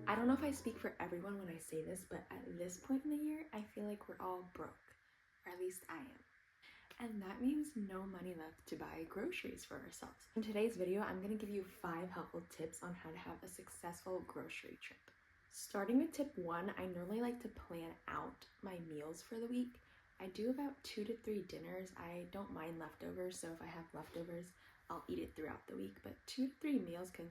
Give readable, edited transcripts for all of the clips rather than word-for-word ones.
I don't know if I speak for everyone when I say this, but at this point in the year, I feel like we're all broke, or at least I am. And that means no money left to buy groceries for ourselves. In today's video, I'm gonna give you 5 helpful tips on how to have a successful grocery trip. Starting with tip 1, I normally like to plan out my meals for the week. I do about 2 to 3 dinners. I don't mind leftovers, so if I have leftovers, I'll eat it throughout the week, but 2 to 3 meals can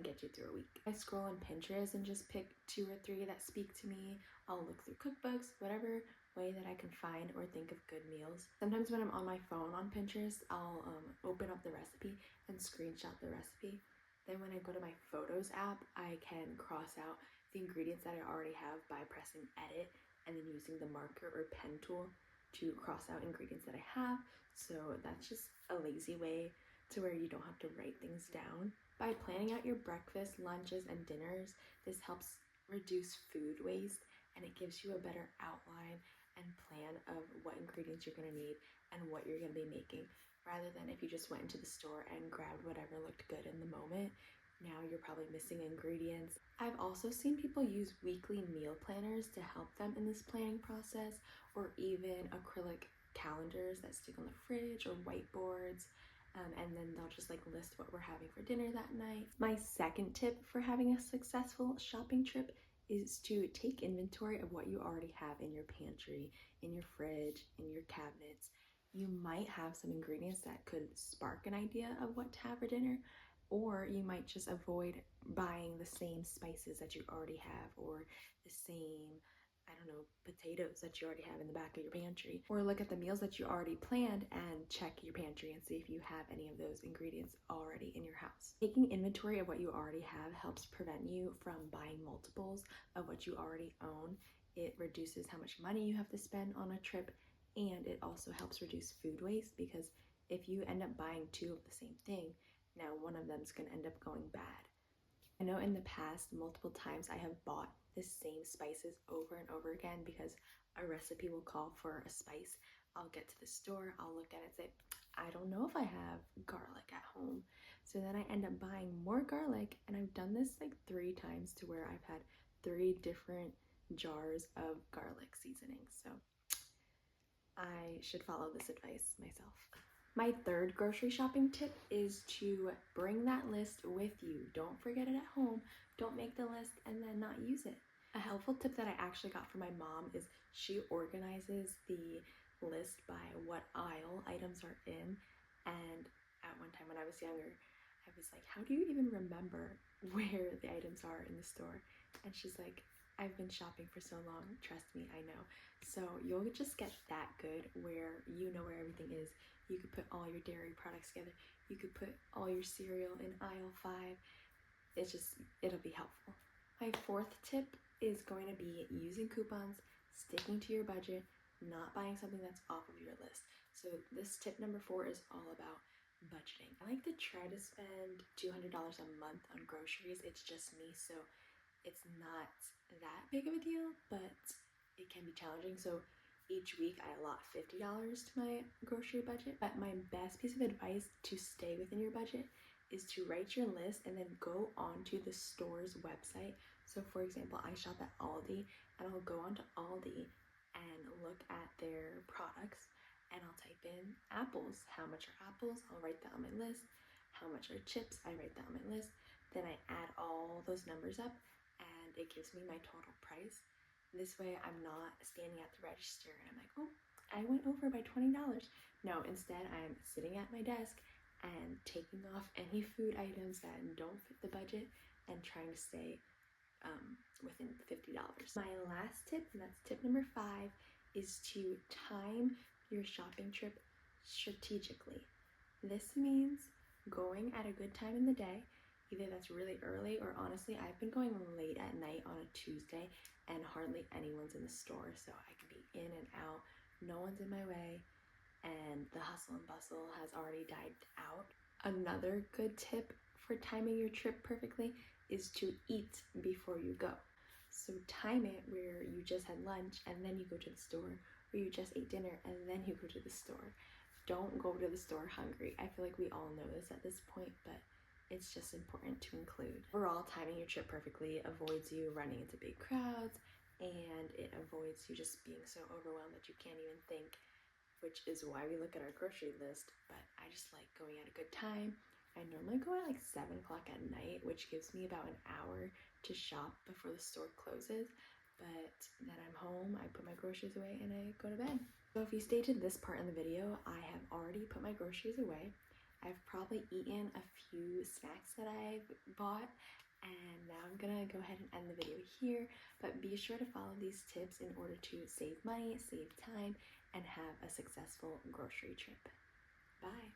get you through a week. I scroll on Pinterest and just pick 2 or 3 that speak to me. I'll look through cookbooks, whatever way that I can find or think of good meals. Sometimes when I'm on my phone on Pinterest, I'll open up the recipe and screenshot the recipe. Then when I go to my Photos app, I can cross out the ingredients that I already have by pressing edit and then using the marker or pen tool to cross out ingredients that I have. So that's just a lazy way to where you don't have to write things down. By planning out your breakfast, lunches, and dinners, this helps reduce food waste and it gives you a better outline and plan of what ingredients you're going to need and what you're going to be making, rather than if you just went into the store and grabbed whatever looked good in the moment. Now you're probably missing ingredients. I've also seen people use weekly meal planners to help them in this planning process, or even acrylic calendars that stick on the fridge or whiteboards. And then they'll just like list what we're having for dinner that night. My second tip for having a successful shopping trip is to take inventory of what you already have in your pantry, in your fridge, in your cabinets. You might have some ingredients that could spark an idea of what to have for dinner, or you might just avoid buying the same spices that you already have, or the same, I don't know, potatoes that you already have in the back of your pantry. Or look at the meals that you already planned and check your pantry and see if you have any of those ingredients already in your house. Taking inventory of what you already have helps prevent you from buying multiples of what you already own. It reduces how much money you have to spend on a trip, and it also helps reduce food waste, because if you end up buying 2 of the same thing, now one of them is going to end up going bad. I know in the past, multiple times I have bought the same spices over and over again because a recipe will call for a spice. I'll get to the store, I'll look at it and say, I don't know if I have garlic at home. So then I end up buying more garlic, and I've done this like 3 times to where I've had 3 different jars of garlic seasoning. So I should follow this advice myself. My third grocery shopping tip is to bring that list with you. Don't forget it at home. Don't make the list and then not use it. A helpful tip that I actually got from my mom is she organizes the list by what aisle items are in. And at one time when I was younger, I was like, how do you even remember where the items are in the store? And she's like, I've been shopping for so long, trust me, I know. So you'll just get that good where you know where everything is. You could put all your dairy products together. You could put all your cereal in aisle 5. It'll be helpful. My fourth tip is going to be using coupons, sticking to your budget, not buying something that's off of your list. So this tip number 4 is all about budgeting. I like to try to spend $200 a month on groceries. It's just me, so it's not that big of a deal, but it can be challenging. So each week I allot $50 to my grocery budget. But my best piece of advice to stay within your budget is to write your list and then go onto the store's website. So for example, I shop at Aldi, and I'll go onto Aldi and look at their products, and I'll type in apples. How much are apples? I'll write that on my list. How much are chips? I write that on my list. Then I add all those numbers up, and it gives me my total price. This way I'm not standing at the register and I'm like, oh, I went over by $20. No, instead I'm sitting at my desk and taking off any food items that don't fit the budget and trying to stay within the $50. My last tip, and that's tip number 5, is to time your shopping trip strategically. This means going at a good time in the day. Either that's really early, or honestly, I've been going late at night on a Tuesday and hardly anyone's in the store, so I can be in and out, no one's in my way, and the hustle and bustle has already died out. Another good tip for timing your trip perfectly is to eat before you go. So time it where you just had lunch and then you go to the store, or you just ate dinner and then you go to the store. Don't go to the store hungry. I feel like we all know this at this point, but it's just important to include. Overall, timing your trip perfectly avoids you running into big crowds, and it avoids you just being so overwhelmed that you can't even think, which is why we look at our grocery list. But I just like going at a good time. I normally go at like 7 o'clock at night, which gives me about an hour to shop before the store closes. But then I'm home, I put my groceries away, and I go to bed. So if you stayed to this part in the video, I have already put my groceries away. I've probably eaten a few snacks that I've bought, and now I'm gonna go ahead and end the video here, but be sure to follow these tips in order to save money, save time, and have a successful grocery trip. Bye!